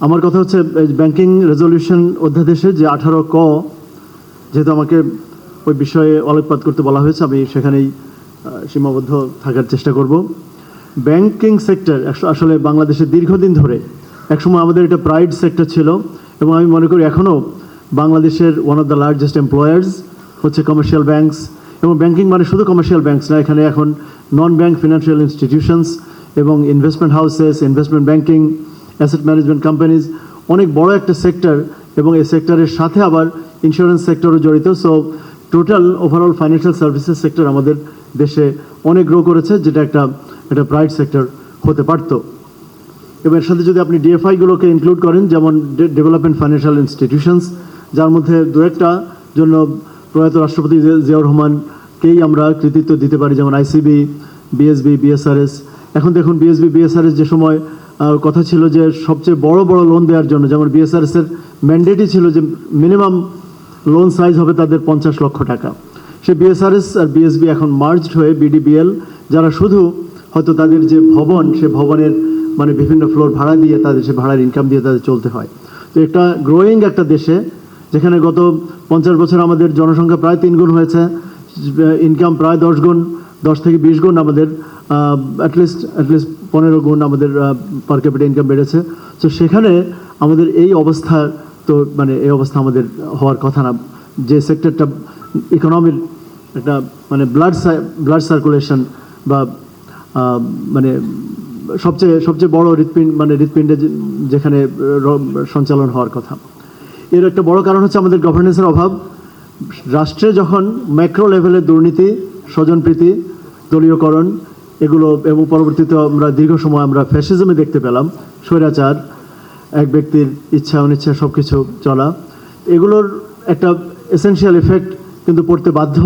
আমার কথা হচ্ছে ব্যাংকিং রেজলিউশন অধ্যাদেশে যে 18 ক, যেহেতু আমাকে ওই বিষয়ে আলোকপাত করতে বলা হয়েছে, আমি সেখানেই সীমাবদ্ধ থাকার চেষ্টা করব। ব্যাংকিং সেক্টর আসলে বাংলাদেশে দীর্ঘদিন ধরে একসময় আমাদের এটা প্রাইড সেক্টর ছিল, এবং আমি মনে করি এখনও বাংলাদেশের one of the largest employers হচ্ছে কমার্শিয়াল ব্যাংকস। এবং ব্যাংকিং মানে শুধু কমার্শিয়াল ব্যাংকস না, এখানে এখন নন ব্যাংক ফিনান্সিয়াল ইনস্টিটিউশনস এবং investment houses, investment banking, asset management companies অনেক বড় একটা সেক্টর, এবং এই সেক্টরের সাথে আবার ইন্স্যুরেন্স সেক্টরও জড়িত। So total overall financial services sector আমাদের দেশে অনেক গ্রো করেছে, যেটা একটা প্রাইড সেক্টর হতে পারত। এবং এর সাথে যদি আপনি ডিএফআইগুলোকে ইনক্লুড করেন, যেমন ডেভেলপমেন্ট ফাইন্যান্সিয়াল ইনস্টিটিউশনস, যার মধ্যে দু একটা জন্য প্রয়াত রাষ্ট্রপতি জিয়াউর রহমানকেই আমরা কৃতিত্ব দিতে পারি, যেমন আইসিবি, বিএসবি, বিএসআরএস। এখন দেখুন বিএসবি, বিএসআরএস যে সময় কথা ছিল যে সবচেয়ে বড় বড় লোন দেওয়ার জন্য, যেমন বিএসআরএসের ম্যান্ডেটই ছিল যে মিনিমাম লোন সাইজ হবে তাদের 50 লক্ষ টাকা। সে বিএসআরএস আর বিএসবি এখন মার্জড হয়ে বিডিবিএল, যারা শুধু হয়তো তাদের যে ভবন, সে ভবনের মানে বিভিন্ন ফ্লোর ভাড়া দিয়ে তাদের সে ভাড়ার ইনকাম দিয়ে তাদের চলতে হয়। তো একটা গ্রোয়িং একটা দেশে, যেখানে গত 50 বছর আমাদের জনসংখ্যা প্রায় 3 গুণ হয়েছে, ইনকাম প্রায় 10 গুণ, 10 থেকে 20 গুণ আমাদের, অ্যাটলিস্ট 15 গুণ আমাদের পার ক্যাপিটা ইনকাম বেড়েছে। তো সেখানে আমাদের এই অবস্থা, তো মানে এই অবস্থা আমাদের হওয়ার কথা না। যে সেক্টরটা ইকোনমির একটা মানে ব্লাড সার্কুলেশন বা মানে সবচেয়ে বড় হৃৎপিণ্ডে যেখানে সঞ্চালন হওয়ার কথা, এর একটা বড় কারণ হচ্ছে আমাদের গভর্নেন্সের অভাব। রাষ্ট্রে যখন ম্যাক্রো লেভেলের দুর্নীতি, স্বজনপ্রীতি, দলীয়করণ এগুলো, এবং পরবর্তীতে আমরা দীর্ঘ সময় আমরা ফ্যাসিজমে দেখতে পেলাম, স্বৈরাচার, এক ব্যক্তির ইচ্ছা অনিচ্ছা সব কিছু চলা, এগুলোর একটা এসেনশিয়াল এফেক্ট কিন্তু পড়তে বাধ্য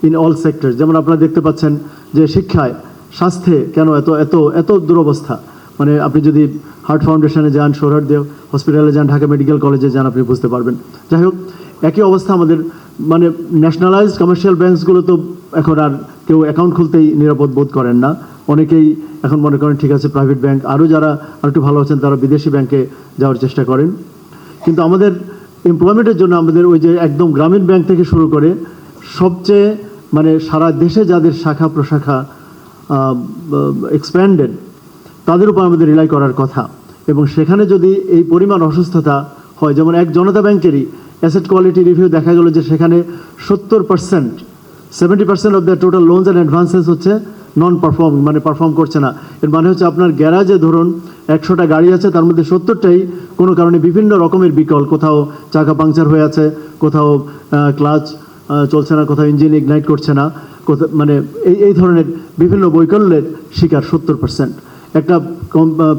ইন অল সেক্টর। যেমন আপনারা দেখতে পাচ্ছেন যে শিক্ষায়, স্বাস্থ্যে কেন এত এত এত দুরবস্থা। মানে আপনি যদি হার্ট ফাউন্ডেশনে যান, সোহরাওয়ার্দী হসপিটালে যান, ঢাকা মেডিকেল কলেজে যান, আপনি বুঝতে পারবেন। যাই হোক, একই অবস্থা আমাদের মানে ন্যাশনালাইজড কমার্শিয়াল ব্যাংকসগুলো তো এখন আর কেউ অ্যাকাউন্ট খুলতেই নিরাপদ বোধ করেন না। অনেকেই এখন মনে করেন ঠিক আছে প্রাইভেট ব্যাংক, আরও যারা আর একটু ভালো আছেন তারা বিদেশি ব্যাংকে যাওয়ার চেষ্টা করেন। কিন্তু আমাদের এমপ্লয়মেন্টের জন্য আমাদের ওই যে একদম গ্রামীণ ব্যাংক থেকে শুরু করে সবচেয়ে মানে সারা দেশে যাদের শাখা প্রশাখা এক্সপ্যান্ডেড, তাদের উপর আমাদের রিলাই করার কথা। এবং সেখানে যদি এই পরিমাণ অসুস্থতা হয়, যেমন এক জনতা ব্যাংকেরই অ্যাসেট কোয়ালিটি রিভিউ দেখা গেল যে সেখানে 70% of the total loans and advances হচ্ছে নন পারফর্মিং, মানে পারফর্ম করছে না। এর মানে হচ্ছে আপনার গ্যারাজে ধরুন 100টা গাড়ি আছে, তার মধ্যে 70টাই কোনো কারণে বিভিন্ন রকমের বিকল, কোথাও চাকা পাংচার হয়ে আছে, কোথাও ক্লাচ চলছে না, কোথাও ইঞ্জিন ইগনাইট করছে না, কোথাও মানে এই ধরনের বিভিন্ন বৈকল্যের শিকার 70%। একটা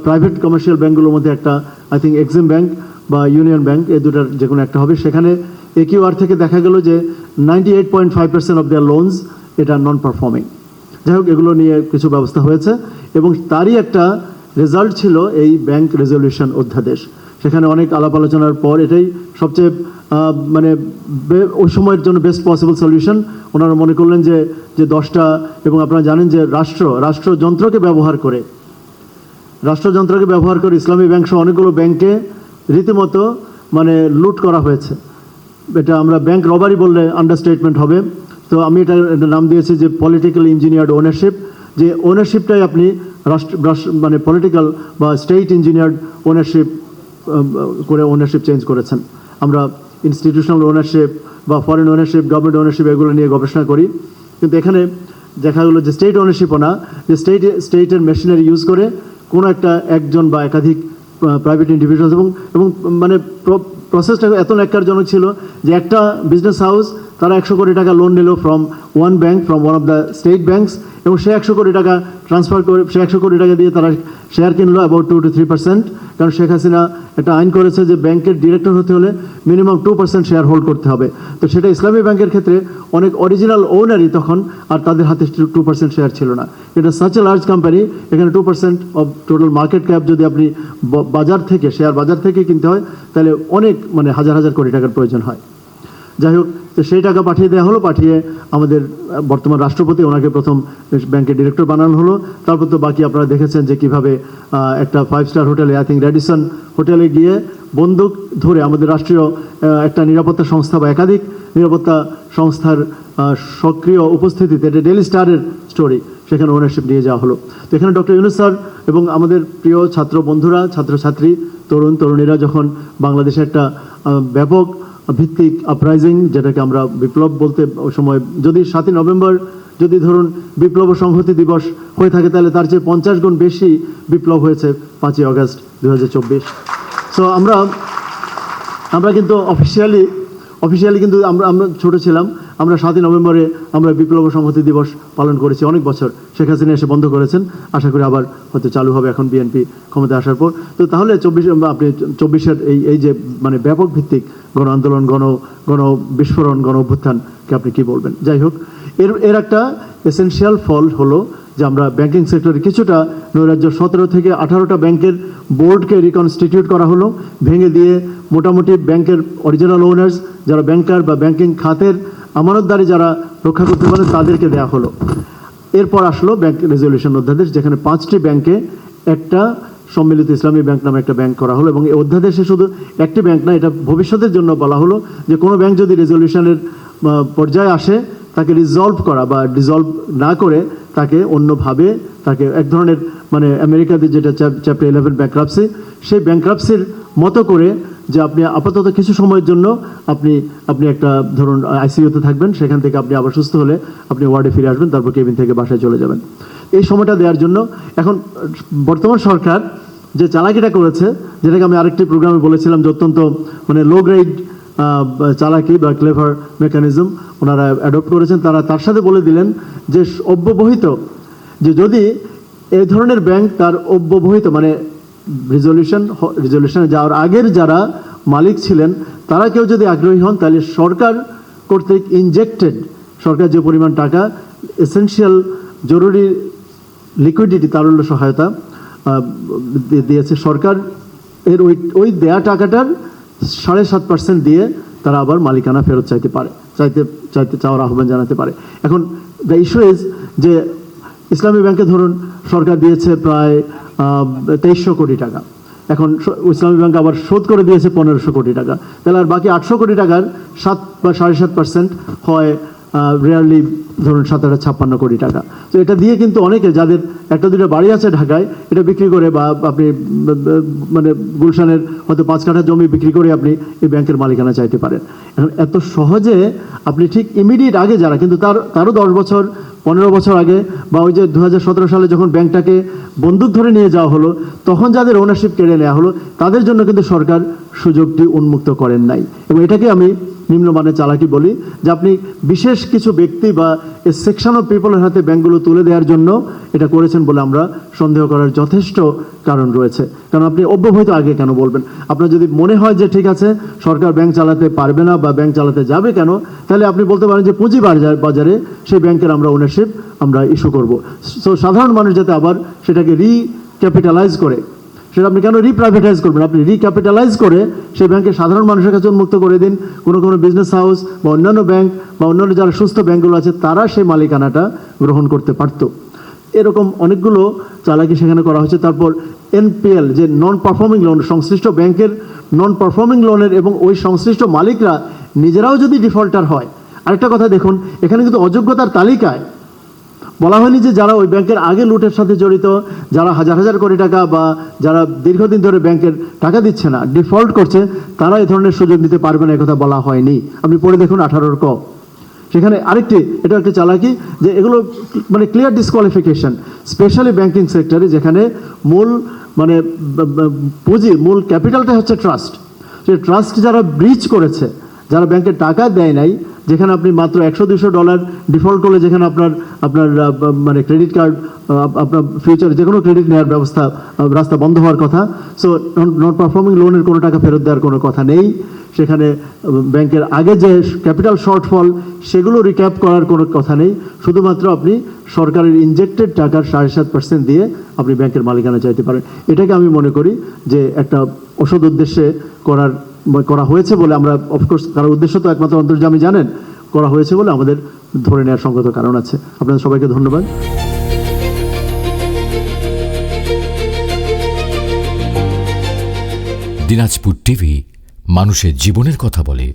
প্রাইভেট কমার্শিয়াল ব্যাঙ্কগুলোর মধ্যে একটা আই থিঙ্ক এক্সিম ব্যাঙ্ক বা ইউনিয়ন ব্যাঙ্ক, এই দুটার যে কোনো একটা হবে। সেখানে একিউআর থেকে দেখা গেল যে 98.5% অফ দেয়ার লোনস এটা নন পারফর্মিং। যাই হোক, এগুলো নিয়ে কিছু ব্যবস্থা হয়েছে, এবং তারই একটা রেজাল্ট ছিল এই ব্যাংক রেজলিউশন অধ্যাদেশ। সেখানে অনেক আলাপ আলোচনার পর এটাই সবচেয়ে মানে ওই সময়ের জন্য বেস্ট পসিবল সলিউশন। ওনারা মনে করলেন যে 10টা, এবং আপনারা জানেন যে রাষ্ট্রযন্ত্রকে ব্যবহার করে ইসলামী ব্যাংক সহ অনেকগুলো ব্যাংকে রীতিমতো মানে লুট করা হয়েছে। এটা আমরা ব্যাংক রবারি বললে আন্ডারস্টেটমেন্ট হবে। তো আমি এটা নাম দিয়েছি যে পলিটিক্যাল ইঞ্জিনিয়ার্ড ওনারশিপ, যে ওনারশিপটাই আপনি মানে পলিটিক্যাল বা স্টেট ইঞ্জিনিয়ার্ড ওনারশিপ করে ওনারশিপ চেঞ্জ করেছেন। আমরা ইনস্টিটিউশনাল ওনারশিপ বা ফরেন ওনারশিপ, গভর্নমেন্ট ওনারশিপ এগুলো নিয়ে গবেষণা করি, কিন্তু এখানে দেখা গেলো যে স্টেট ওনারশিপও না, যে স্টেটের মেশিনারি ইউজ করে কোনো একজন বা একাধিক প্রাইভেট ইন্ডিভিজুয়ালস, এবং মানে প্রসেসটা এত ন্যাক্কারজনক ছিল যে একটা বিজনেস হাউস তারা 100 কোটি টাকা লোন নিল from one of the state banks, এবং সে 100 কোটি টাকা ট্রান্সফার করে, সে 100 কোটি টাকা দিয়ে তারা শেয়ার কিনলো অ্যাবাউট 2 to 3%। কারণ শেখ হাসিনা একটা আইন করেছে যে ব্যাংকের ডিরেক্টর হতে হলে মিনিমাম 2% শেয়ার হোল্ড করতে হবে। তো সেটা ইসলামী ব্যাংকের ক্ষেত্রে অনেক অরিজিনাল ওনারই তখন, আর তাদের হাতে 2% শেয়ার ছিল না। এটা সাচ এ লার্জ কোম্পানি, এখানে 2% অফ টোটাল মার্কেট ক্যাপ যদি আপনি শেয়ার বাজার থেকে কিনতে হয়, তাহলে অনেক মানে হাজার হাজার কোটি টাকার প্রয়োজন হয়। যাই হোক, তো সেই টাকা পাঠিয়ে দেওয়া হলো, পাঠিয়ে আমাদের বর্তমান রাষ্ট্রপতি ওনাকে প্রথম ব্যাংকের ডিরেক্টর বানানো হলো। তারপর তো বাকি আপনারা দেখেছেন যে কিভাবে একটা 5 স্টার হোটেলে, আই থিঙ্ক রেডিসন হোটেলে গিয়ে বন্দুক ধরে আমাদের রাষ্ট্রীয় একটা নিরাপত্তা সংস্থা বা একাধিক নিরাপত্তা সংস্থার সক্রিয় উপস্থিতিতে, এটা ডেইলি স্টারের স্টোরি, সেখানে ওনারশিপ নিয়ে যাওয়া হলো। তো এখানে ডক্টর ইউনূস স্যার এবং আমাদের প্রিয় ছাত্র বন্ধুরা, ছাত্রছাত্রী, তরুণ তরুণীরা যখন বাংলাদেশে একটা ব্যাপক ভিত্তিক আপরাইজিং, যেটাকে আমরা বিপ্লব বলতে ওই সময়, যদি 7ই নভেম্বর যদি ধরুন বিপ্লব ও সংহতি দিবস হয়ে থাকে, তাহলে তার চেয়ে 50 গুণ বেশি বিপ্লব হয়েছে 5ই আগস্ট 2024। সো আমরা কিন্তু অফিসিয়ালি কিন্তু আমরা ছোট ছিলাম, আমরা 7ই নভেম্বরে আমরা বিপ্লব ও সংহতি দিবস পালন করেছি অনেক বছর। শেখ হাসিনা এসে বন্ধ করেছেন, আশা করি আবার হয়তো চালু হবে এখন বিএনপি ক্ষমতায় আসার পর। তো তাহলে আপনি 24-এর এই যে মানে ব্যাপক ভিত্তিক গণ আন্দোলন, গণ বিস্ফোরণ, গণ অভ্যুত্থানকে আপনি কি বলবেন? যাই হোক, এর একটা এসেনশিয়াল ফল হলো যে আমরা ব্যাংকিং সেক্টরে কিছুটা নৈরাজ্য, 17 থেকে 18টা ব্যাংকের বোর্ডকে রিকনস্টিটিউট করা হলো, ভেঙে দিয়ে মোটামুটি ব্যাংকের অরিজিনাল ওনার্স যারা ব্যাংকার বা ব্যাংকিং খাতের আমানতদারি যারা রক্ষা করতে পারে তাদেরকে দেওয়া হলো। এরপর আসলো ব্যাংক রেজলিউশন অধ্যাদেশ, যেখানে 5টি ব্যাংকে একটা সম্মিলিত ইসলামী ব্যাংক নামে একটা ব্যাংক করা হলো। এবং এই অধ্যাদেশে শুধু একটি ব্যাংক না, এটা ভবিষ্যতের জন্য বলা হলো যে কোনো ব্যাংক যদি রেজলিউশনের পর্যায়ে আসে, তাকে রিজলভ করা বা ডিজলভ না করে তাকে অন্যভাবে তাকে এক ধরনের মানে আমেরিকাতে যেটা চ্যাপ্টার 11 ব্যাংক্রাপসি, সেই ব্যাংক্রাপসির মতো করে যে আপনি আপাতত কিছু সময়ের জন্য আপনি একটা ধরুন আইসিইউতে থাকবেন, সেখান থেকে আপনি আবার সুস্থ হলে আপনি ওয়ার্ডে ফিরে আসবেন, তারপর কেবিন থেকে বাসায় চলে যাবেন। এই সময়টা দেওয়ার জন্য এখন বর্তমান সরকার যে চালাকিটা করেছে, যেটাকে আমি আরেকটি প্রোগ্রামে বলেছিলাম যে অত্যন্ত মানে লো গ্রেড চালাকি বা ক্লেভার মেকানিজম ওনারা অ্যাডপ্ট করেছেন। তার সাথে বলে দিলেন যে অব্যবহিত, যে যদি এই ধরনের ব্যাংক তার অব্যবহিত মানে রেজলিউশনে যাওয়ার আগের যারা মালিক ছিলেন তারা কেউ যদি আগ্রহী হন, তাহলে সরকার কর্তৃক ইনজেক্টেড, সরকার যে পরিমাণ টাকা এসেনশিয়াল জরুরি লিকুইডিটি তারল্য সহায়তা দিয়েছে সরকার, এর ওই দেয়া টাকাটার 7.5% দিয়ে তারা আবার মালিকানা ফেরত চাওয়ার আহ্বান জানাতে পারে। এখন দ্য ইস্যু ইজ যে ইসলামী ব্যাংকে ধরুন সরকার দিয়েছে প্রায় 2300 কোটি টাকা, এখন ইসলামী ব্যাংক আবার শোধ করে দিয়েছে 1500 কোটি টাকা, তাহলে আর বাকি 800 কোটি টাকার 7 বা 7.5% হয় রেয়ারলি ধরুন 57 কোটি টাকা। তো এটা দিয়ে কিন্তু অনেকে যাদের একটা দুটো বাড়ি আছে ঢাকায়, এটা বিক্রি করে বা আপনি মানে গুলশানের হয়তো 5 কাঠা জমি বিক্রি করে আপনি এই ব্যাংকের মালিকানা চাইতে পারেন। এখন এত সহজে আপনি ঠিক ইমিডিয়েট আগে যারা, কিন্তু তারও 10 বছর 15 বছর আগে বা ওই যে 2017 সালে যখন ব্যাংকটাকে বন্দুক ধরে নিয়ে যাওয়া হলো, তখন যাদের ওনারশিপ কেড়ে নেওয়া হলো, তাদের জন্য কিন্তু সরকার সুযোগটি উন্মুক্ত করেন নাই। এবং এটাকে আমি নিম্নমানের চালাকি বলি, যে আপনি বিশেষ কিছু ব্যক্তি বা এ সেকশন অফ পিপলের হাতে ব্যাংকগুলো তুলে দেওয়ার জন্য এটা করেছেন বলে আমরা সন্দেহ করার যথেষ্ট কারণ রয়েছে। কারণ আপনি অব্যবহিত আগে কেন বলবেন? আপনার যদি মনে হয় যে ঠিক আছে সরকার ব্যাংক চালাতে পারবে না বা ব্যাংক চালাতে যাবে কেন, তাহলে আপনি বলতে পারেন যে পুঁজি বাজারে সেই ব্যাংকের আমরা ওনারশিপ আমরা ইস্যু করব। সো সাধারণ মানুষ যাতে আবার সেটাকে রিক্যাপিটালাইজ করে, সেটা আপনি কেন রিপ্রাইভেটাইজ করবেন? আপনি রিক্যাপিটালাইজ করে সেই ব্যাংকে সাধারণ মানুষের কাছে উন্মুক্ত করে দিন। কোনো বিজনেস হাউস বা অন্যান্য ব্যাংক বা অন্যান্য যারা সুস্থ ব্যাংকগুলো আছে তারা সেই মালিকানাটা গ্রহণ করতে পারত। এরকম অনেকগুলো চালাকি সেখানে করা হয়েছে। তারপর এনপিএল যে নন পারফর্মিং লোন, সংশ্লিষ্ট ব্যাংকের নন পারফর্মিং লোনের এবং ওই সংশ্লিষ্ট মালিকরা নিজেরাও যদি ডিফল্টার হয়। আরেকটা কথা দেখুন, এখানে কিন্তু অযোগ্যতার তালিকায় বলা হয়নি যে যারা ওই ব্যাংকের আগে লুটের সাথে জড়িত, যারা হাজার হাজার কোটি টাকা বা যারা দীর্ঘদিন ধরে ব্যাংকের টাকা দিচ্ছে না, ডিফল্ট করছে, তারা এই ধরনের সুযোগ নিতে পারবে না, কথা বলা হয়নি। আপনি পড়ে দেখুন 18 ক। সেখানে আরেকটি, এটা একটা চালাকি যে এগুলো মানে ক্লিয়ার ডিসকোয়ালিফিকেশন, স্পেশালি ব্যাংকিং সেক্টরে যেখানে মূল মানে পুঁজি, মূল ক্যাপিটালটা হচ্ছে ট্রাস্ট। সেই ট্রাস্ট যারা ব্রিচ করেছে, যারা ব্যাংকের টাকা দেয় নাই, যেখানে আপনি মাত্র $100-200 ডিফল্ট করলে যেখানে আপনার মানে ক্রেডিট কার্ড, আপনার ফিউচার যে কোনো ক্রেডিট নেওয়ার রাস্তা বন্ধ হওয়ার কথা। সো নন পারফর্মিং লোনের কোনো টাকা ফেরত দেওয়ার কোনো কথা নেই। সেখানে ব্যাংকের আগে যে ক্যাপিটাল শর্টফল সেগুলো রিক্যাপ করার কোনো কথা নেই। শুধুমাত্র আপনি সরকারের ইনজেক্টেড টাকার 7.5% দিয়ে আপনি ব্যাংকের মালিকানা চাইতে পারেন। এটাকে আমি মনে করি যে একটা ওষুধ উদ্দেশ্যে করার করা হয়েছে বলে আমরা, অফকোর্স কারোর উদ্দেশ্য তো একমাত্র অন্তর্যামী জানেন, করা হয়েছে বলে আমাদের ধরে নেওয়ার সঙ্গত কারণ আছে। আপনাদের সবাইকে ধন্যবাদ। দিনাজপুর টিভি, মানুষের জীবনের কথা বলে।